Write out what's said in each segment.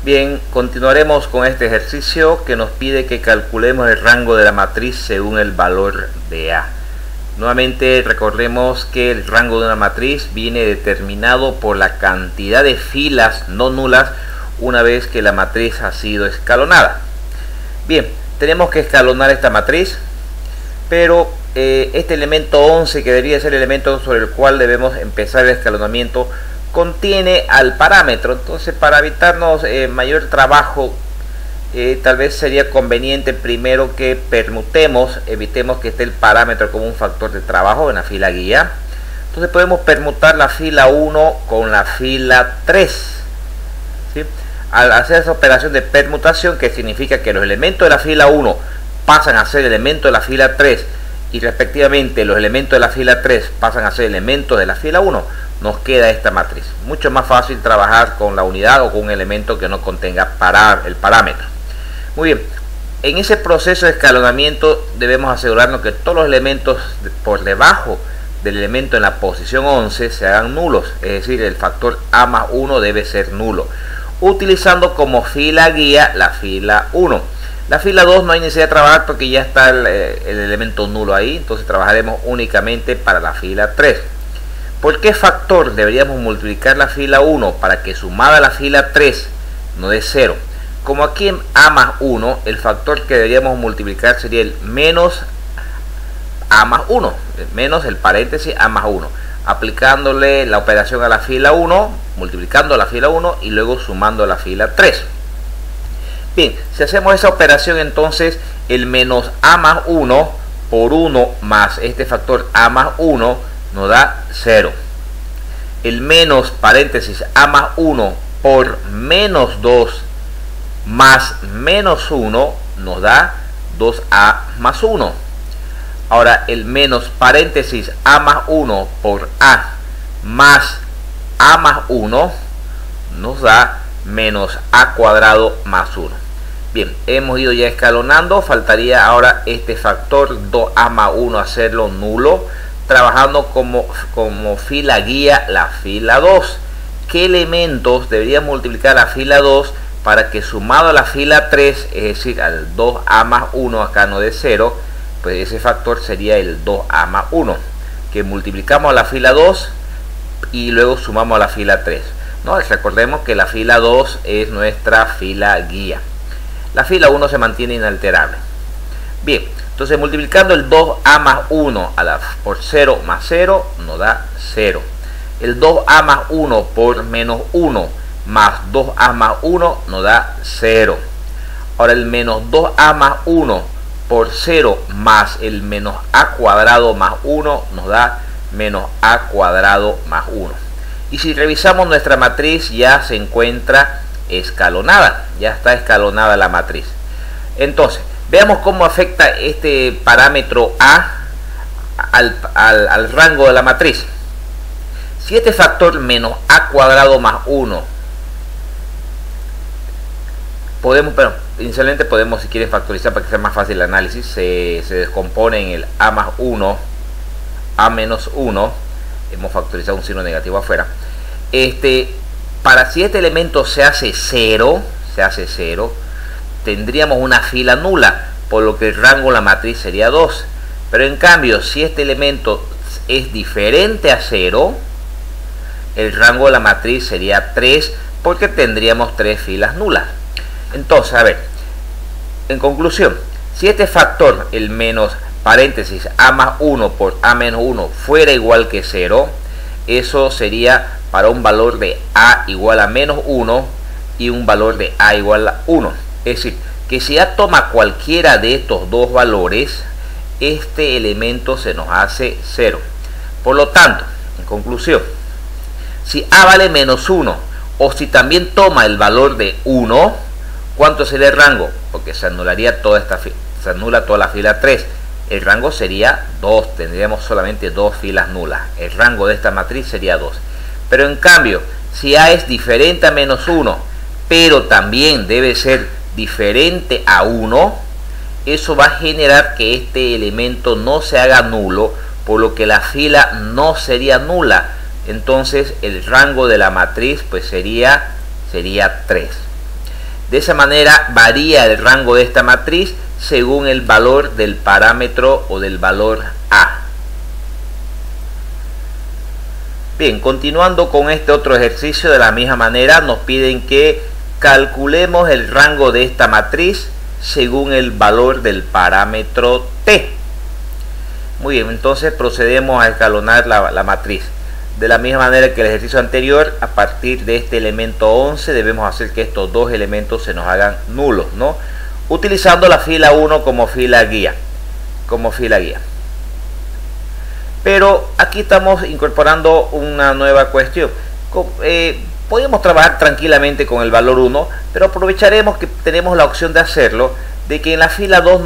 Bien, continuaremos con este ejercicio que nos pide que calculemos el rango de la matriz según el valor de A. Nuevamente recordemos que el rango de una matriz viene determinado por la cantidad de filas no nulas una vez que la matriz ha sido escalonada. Bien, tenemos que escalonar esta matriz, pero este elemento 11, que debería ser el elemento sobre el cual debemos empezar el escalonamiento, contiene al parámetro. Entonces, para evitarnos mayor trabajo, tal vez sería conveniente primero que permutemos, evitemos que esté el parámetro como un factor de trabajo en la fila guía. Entonces podemos permutar la fila 1 con la fila 3, ¿sí? Al hacer esa operación de permutación, que significa que los elementos de la fila 1 pasan a ser elementos de la fila 3 y respectivamente los elementos de la fila 3 pasan a ser elementos de la fila 1, nos queda esta matriz. Mucho más fácil trabajar con la unidad o con un elemento que no contenga el parámetro. Muy bien, en ese proceso de escalonamiento debemos asegurarnos que todos los elementos por debajo del elemento en la posición 11 se hagan nulos, es decir, el factor A más 1 debe ser nulo, utilizando como fila guía la fila 1. La fila 2 no hay necesidad de trabajar porque ya está el elemento nulo ahí, entonces trabajaremos únicamente para la fila 3. ¿Por qué factor deberíamos multiplicar la fila 1 para que sumada a la fila 3 no dé 0? Como aquí en A más 1, el factor que deberíamos multiplicar sería el menos A más 1, menos el paréntesis A más 1, aplicándole la operación a la fila 1, multiplicando la fila 1 y luego sumando la fila 3. Bien, si hacemos esa operación, entonces el menos A más 1 por 1 más este factor A más 1 nos da 0. El menos paréntesis A más 1 por menos 2 más menos 1 nos da 2A más 1. Ahora el menos paréntesis A más 1 por A más A más 1 nos da menos A cuadrado más 1. Bien, hemos ido ya escalonando, faltaría ahora este factor 2A más 1 hacerlo nulo, trabajando como fila guía la fila 2. ¿Qué elementos debería multiplicar la fila 2 para que sumado a la fila 3, es decir, al 2A más 1, acá no de 0, pues ese factor sería el 2A más 1, que multiplicamos a la fila 2 y luego sumamos a la fila 3. ¿No? Recordemos que la fila 2 es nuestra fila guía. La fila 1 se mantiene inalterable. Bien, entonces multiplicando el 2A más 1 por 0 más 0 nos da 0. El 2A más 1 por menos 1 más 2A más 1 nos da 0. Ahora el menos 2A más 1 por 0 más el menos A cuadrado más 1 nos da menos A cuadrado más 1. Y si revisamos nuestra matriz, ya se encuentra escalonada, ya está escalonada la matriz. Entonces veamos cómo afecta este parámetro A al rango de la matriz. Si este factor menos A cuadrado más 1 podemos, pero inicialmente podemos, si quieren, factorizar para que sea más fácil el análisis. Se descompone en el A más 1, A menos 1, hemos factorizado un signo negativo afuera. Para si este elemento se hace 0, tendríamos una fila nula, por lo que el rango de la matriz sería 2. Pero en cambio, si este elemento es diferente a 0, el rango de la matriz sería 3, porque tendríamos 3 filas nulas. Entonces, a ver, en conclusión, si este factor, el menos paréntesis A más 1 por A menos 1, fuera igual que 0, eso sería para un valor de A igual a menos 1 y un valor de A igual a 1. Es decir, que si A toma cualquiera de estos dos valores, este elemento se nos hace 0. Por lo tanto, en conclusión, si A vale menos 1 o si también toma el valor de 1, ¿cuánto sería el rango? Porque se anularía toda esta fila, se anula toda la fila 3. El rango sería 2, tendríamos solamente 2 filas nulas. El rango de esta matriz sería 2. Pero en cambio, si A es diferente a menos 1, pero también debe ser diferente a 1, eso va a generar que este elemento no se haga nulo, por lo que la fila no sería nula. Entonces el rango de la matriz pues sería 3. De esa manera varía el rango de esta matriz según el valor del parámetro o del valor A. Bien, continuando con este otro ejercicio, de la misma manera nos piden que calculemos el rango de esta matriz según el valor del parámetro T. Muy bien, entonces procedemos a escalonar la matriz. De la misma manera que el ejercicio anterior, a partir de este elemento 11 debemos hacer que estos dos elementos se nos hagan nulos, ¿no? Utilizando la fila 1 como fila guía. Pero aquí estamos incorporando una nueva cuestión. Podemos trabajar tranquilamente con el valor 1, pero aprovecharemos que tenemos la opción de hacerlo, de que en la fila 2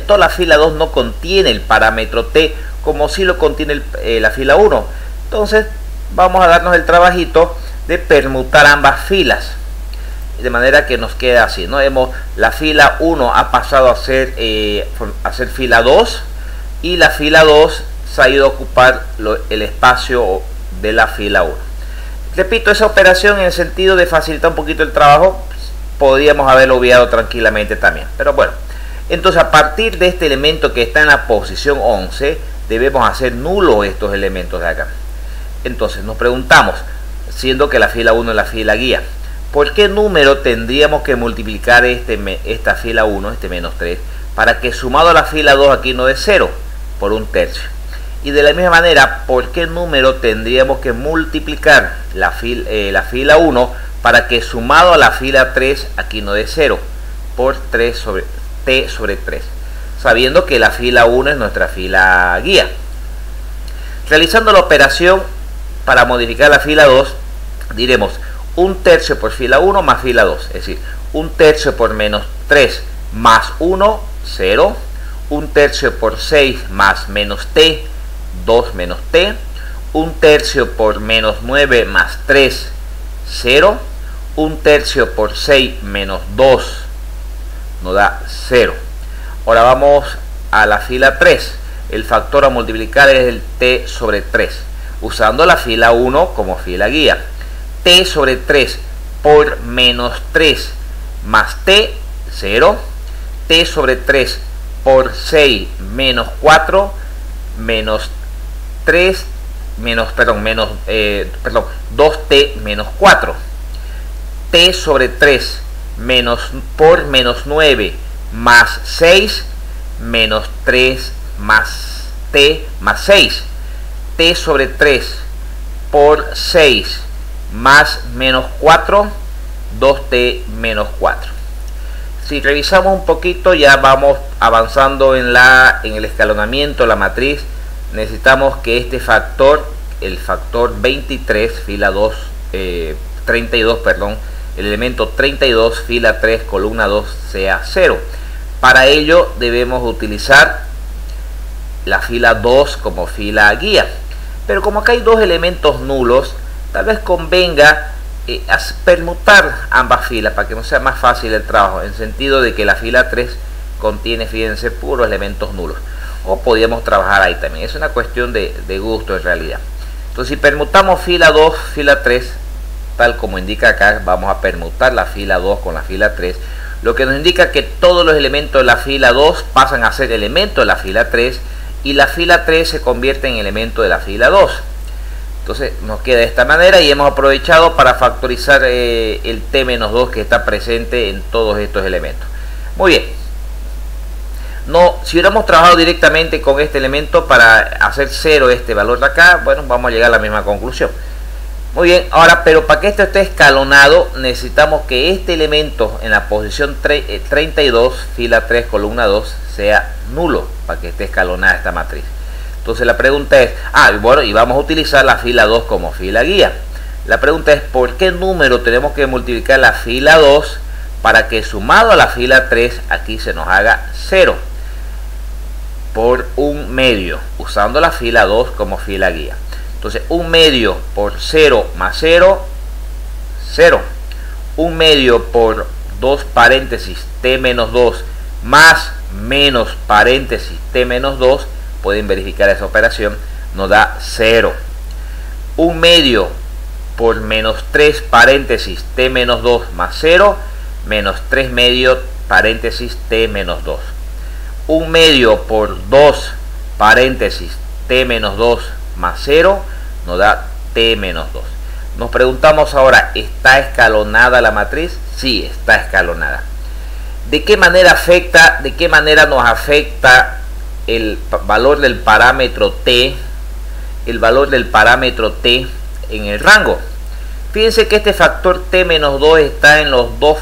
toda la fila 2 no contiene el parámetro T, como si lo contiene la fila 1. Entonces vamos a darnos el trabajito de permutar ambas filas, de manera que nos queda así, ¿no? La fila 1 ha pasado a ser fila 2, y la fila 2 se ha ido a ocupar el espacio de la fila 1. Repito, esa operación en el sentido de facilitar un poquito el trabajo, podríamos haberlo obviado tranquilamente también, pero bueno. Entonces, a partir de este elemento que está en la posición 11, debemos hacer nulos estos elementos de acá. Entonces nos preguntamos, siendo que la fila 1 es la fila guía, ¿por qué número tendríamos que multiplicar esta fila 1, este menos 3, para que sumado a la fila 2 aquí no dé 0? Por 1/3. Y de la misma manera, ¿por qué número tendríamos que multiplicar la fila 1 para que sumado a la fila 3 aquí no dé 0? Por T sobre 3. Sabiendo que la fila 1 es nuestra fila guía. Realizando la operación para modificar la fila 2, diremos 1/3 por fila 1 más fila 2. Es decir, 1/3 por menos 3 más 1, 0. 1/3 por 6 más menos T, 2 menos T. 1/3 por menos 9 más 3, 0. 1/3 por 6 menos 2 nos da 0. Ahora vamos a la fila 3. El factor a multiplicar es el T sobre 3, usando la fila 1 como fila guía. T sobre 3 por menos 3 más T, 0. T sobre 3 por 6 menos 4 menos 3 2T menos 4. T sobre 3 por menos 9 más 6 menos 3 más T más 6. T sobre 3 por 6 más menos 4, 2T menos 4. Si revisamos un poquito, ya vamos avanzando en el escalonamiento de la matriz. Necesitamos que este factor, el factor 23, fila 2, 32, perdón, el elemento 32, fila 3, columna 2, sea 0. Para ello debemos utilizar la fila 2 como fila guía. Pero como acá hay dos elementos nulos, tal vez convenga permutar ambas filas para que no sea más fácil el trabajo, en sentido de que la fila 3 contiene, fíjense, puros elementos nulos. O podríamos trabajar ahí también. Es una cuestión de gusto en realidad. Entonces, si permutamos fila 2, fila 3, tal como indica acá, vamos a permutar la fila 2 con la fila 3, lo que nos indica que todos los elementos de la fila 2 pasan a ser elementos de la fila 3 y la fila 3 se convierte en elemento de la fila 2. Entonces nos queda de esta manera y hemos aprovechado para factorizar el T-2 que está presente en todos estos elementos. Muy bien. Si hubiéramos trabajado directamente con este elemento para hacer 0 este valor de acá, bueno, vamos a llegar a la misma conclusión. Muy bien, ahora, pero para que esto esté escalonado, necesitamos que este elemento en la posición 32, fila 3, columna 2, sea nulo para que esté escalonada esta matriz. Entonces la pregunta es, bueno, y vamos a utilizar la fila 2 como fila guía. La pregunta es, ¿por qué número tenemos que multiplicar la fila 2 para que sumado a la fila 3 aquí se nos haga 0? Por 1/2, usando la fila 2 como fila guía. Entonces 1/2 por 0 más 0, 0. 1/2 por 2 paréntesis T-2 más menos paréntesis T-2, pueden verificar esa operación, nos da 0. 1/2 por menos 3 paréntesis t menos 2 más 0 menos 3 medio paréntesis t menos 2. 1 medio por 2 paréntesis t menos 2 más 0 nos da t menos 2. Nos preguntamos ahora, ¿está escalonada la matriz? Sí, está escalonada. ¿De qué manera nos afecta el valor del parámetro t? El valor del parámetro t en el rango. Fíjense que este factor t menos 2 está en los dos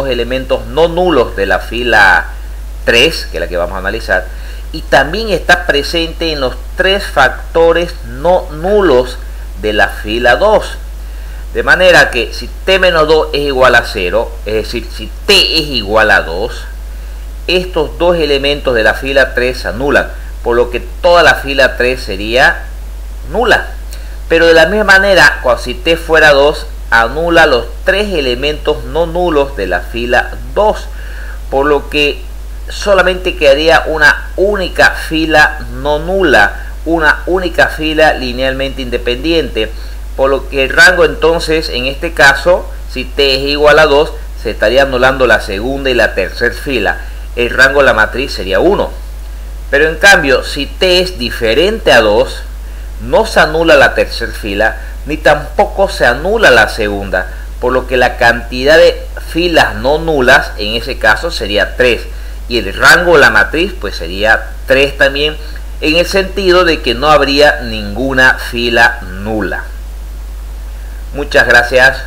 elementos no nulos de la fila 3, que es la que vamos a analizar, y también está presente en los 3 factores no nulos de la fila 2. De manera que si t menos 2 es igual a 0, es decir, si t es igual a 2, estos dos elementos de la fila 3 se anulan, por lo que toda la fila 3 sería nula. Pero de la misma manera, si t fuera 2, anula los 3 elementos no nulos de la fila 2, por lo que solamente quedaría una única fila no nula, una única fila linealmente independiente, por lo que el rango entonces, en este caso, si t es igual a 2, se estaría anulando la segunda y la tercera fila. El rango de la matriz sería 1. Pero en cambio, si t es diferente a 2, no se anula la tercera fila, ni tampoco se anula la segunda, por lo que la cantidad de filas no nulas en ese caso sería 3. Y el rango de la matriz pues sería 3 también, en el sentido de que no habría ninguna fila nula. Muchas gracias.